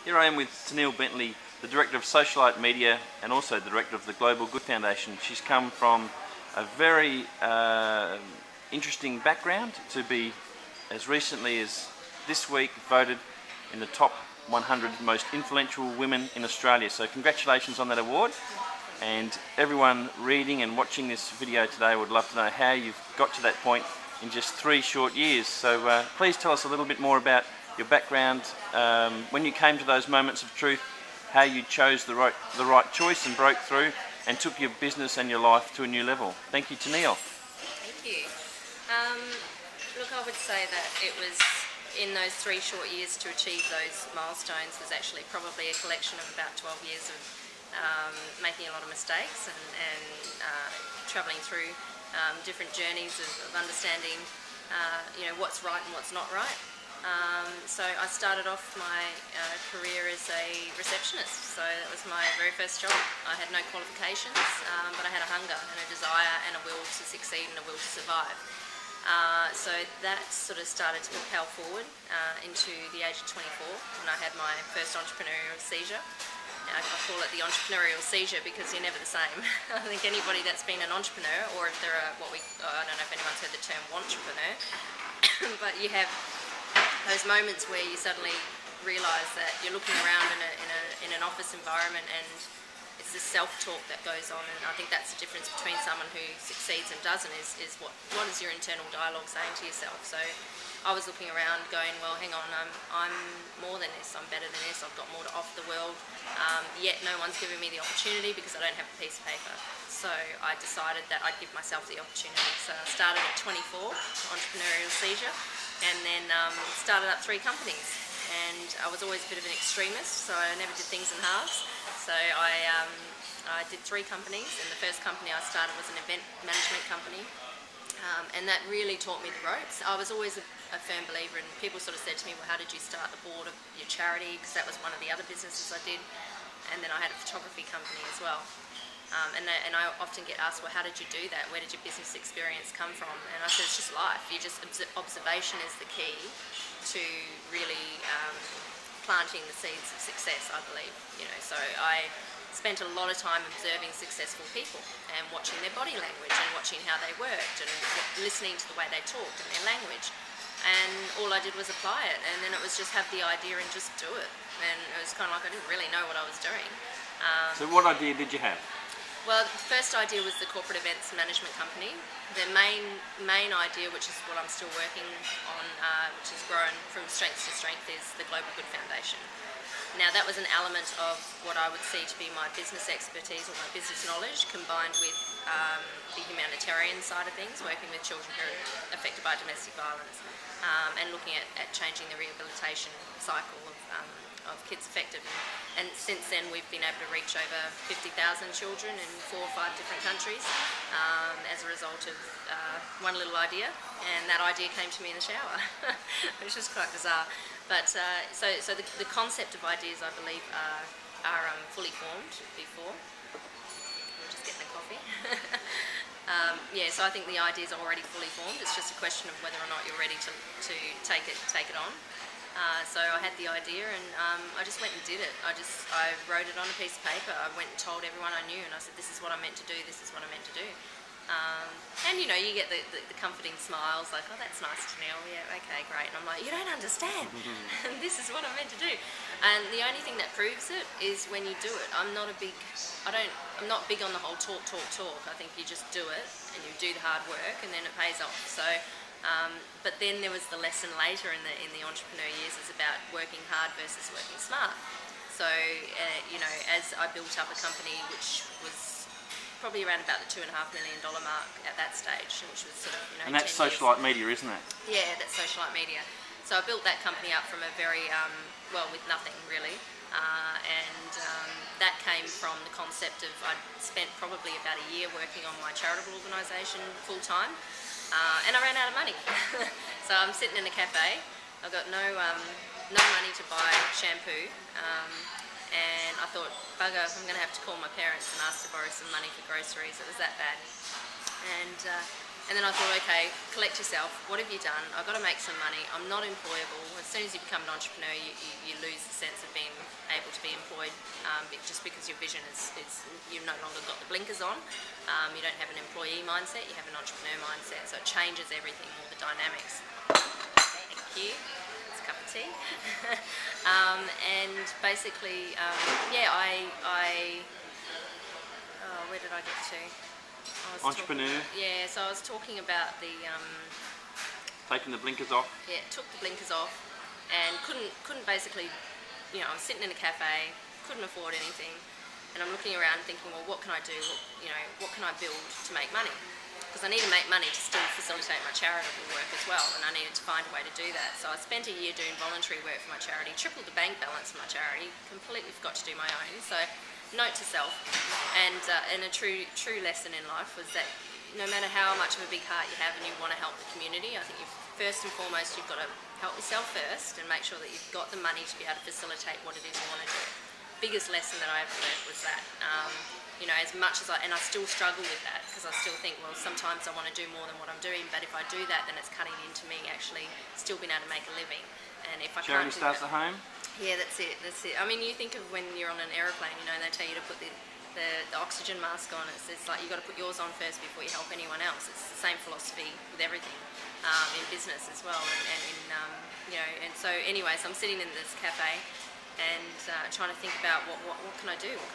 Here I am with Tennealle Bentley, the Director of Socialite Media and also the Director of the Global Good Foundation. She's come from a very interesting background to be, as recently as this week, voted in the top 100 most influential women in Australia. So congratulations on that award. And everyone reading and watching this video today would love to know how you've got to that point in just 3 short years. So please tell us a little bit more about your background, when you came to those moments of truth, how you chose the right choice and broke through and took your business and your life to a new level. Thank you, Tennealle. Thank you. Look, I would say that it was in those 3 short years to achieve those milestones was actually probably a collection of about 12 years of making a lot of mistakes and travelling through different journeys of understanding what's right and what's not right. So I started off my career as a receptionist, so that was my very first job. I had no qualifications, but I had a hunger and a desire and a will to succeed and a will to survive. So that sort of started to propel forward into the age of 24 when I had my first entrepreneurial seizure. I call it the entrepreneurial seizure because you're never the same. I think anybody that's been an entrepreneur, or if they're I don't know if anyone's heard the term entrepreneur, but you have those moments where you suddenly realise that you're looking around in an office environment and it's this self-talk that goes on, and I think that's the difference between someone who succeeds and doesn't is what is your internal dialogue saying to yourself. So I was looking around going, well, hang on, I'm more than this, I'm better than this, I've got more to offer the world, yet no one's giving me the opportunity because I don't have a piece of paper. So I decided that I'd give myself the opportunity. So I started at 24, entrepreneurial seizure, and then started up 3 companies. And I was always a bit of an extremist, so I never did things in halves. So I did 3 companies, and the first company I started was an event management company. And that really taught me the ropes. I was always a firm believer, and people sort of said to me, well, how did you start the board of your charity? Because that was one of the other businesses I did. And then I had a photography company as well. And I often get asked, well, how did you do that? Where did your business experience come from? And I said, it's just life. Observation is the key to really planting the seeds of success, I believe. So I spent a lot of time observing successful people and watching their body language and watching how they worked and listening to the way they talked and their language. And all I did was apply it, and then it was just have the idea and just do it. And it was kind of like I didn't really know what I was doing. So what idea did you have? Well, the first idea was the corporate events management company. The main idea, which is what I'm still working on, which has grown from strength to strength, is the Global Good Foundation. Now, that was an element of what I would see to be my business expertise or my business knowledge, combined with the humanitarian side of things, working with children who are affected by domestic violence, and looking at changing the rehabilitation cycle of kids affected. And since then we've been able to reach over 50,000 children in 4 or 5 different countries as a result of one little idea, and that idea came to me in the shower, which is quite bizarre. But so the concept of ideas, I believe, are fully formed before. I'm just getting a coffee. So I think the ideas are already fully formed. It's just a question of whether or not you're ready to take it on. So I had the idea, and I just went and did it. I wrote it on a piece of paper. I went and told everyone I knew, and I said, this is what I meant to do, this is what I meant to do. And you get the comforting smiles, like, oh, that's nice, Tennealle, yeah, okay, great. And I'm like, you don't understand. This is what I meant to do. And the only thing that proves it is when you do it. I'm not big on the whole talk. I think you just do it, and you do the hard work, and then it pays off. So. But then there was the lesson later in the entrepreneur years is about working hard versus working smart. So as I built up a company which was probably around about the $2.5 million mark at that stage, which was sort of and that's Socialite Media, isn't it? Yeah, that's Socialite Media. So I built that company up from a very with nothing really, and that came from the concept of I'd spent probably about a year working on my charitable organisation full time. And I ran out of money. So I'm sitting in a cafe, I've got no money to buy shampoo, and I thought, bugger, I'm going to have to call my parents and ask to borrow some money for groceries. It was that bad. And then I thought, okay, collect yourself, what have you done? I've got to make some money, I'm not employable. As soon as you become an entrepreneur, you lose the sense of being just because your vision is you've no longer got the blinkers on. You don't have an employee mindset, you have an entrepreneur mindset, so it changes everything, all the dynamics. Thank you. It's a cup of tea. And basically, where did I get to? Entrepreneur. So I was talking about the Taking the blinkers off. yeah, took the blinkers off and couldn't basically, I was sitting in a cafe, couldn't afford anything, and I'm looking around thinking, well, what can I do? What can I build to make money? Because I need to make money to still facilitate my charitable work as well, and I needed to find a way to do that. So I spent a year doing voluntary work for my charity, tripled the bank balance for my charity, completely forgot to do my own. So note to self, and a true lesson in life was that no matter how much of a big heart you have and you want to help the community, I think first and foremost you've got to help yourself first and make sure that you've got the money to be able to facilitate what it is you want to do. Biggest lesson that I ever learned was that, as much as I still struggle with that, because I still think, well, sometimes I want to do more than what I'm doing, but if I do that, then it's cutting into me actually still being able to make a living. And if I Charity can't do starts that, at home. yeah, that's it. I mean, you think of when you're on an aeroplane, they tell you to put the oxygen mask on. It's like you've got to put yours on first before you help anyone else. It's the same philosophy with everything, in business as well. And so anyway, so I'm sitting in this cafe and trying to think about what can I do? What can I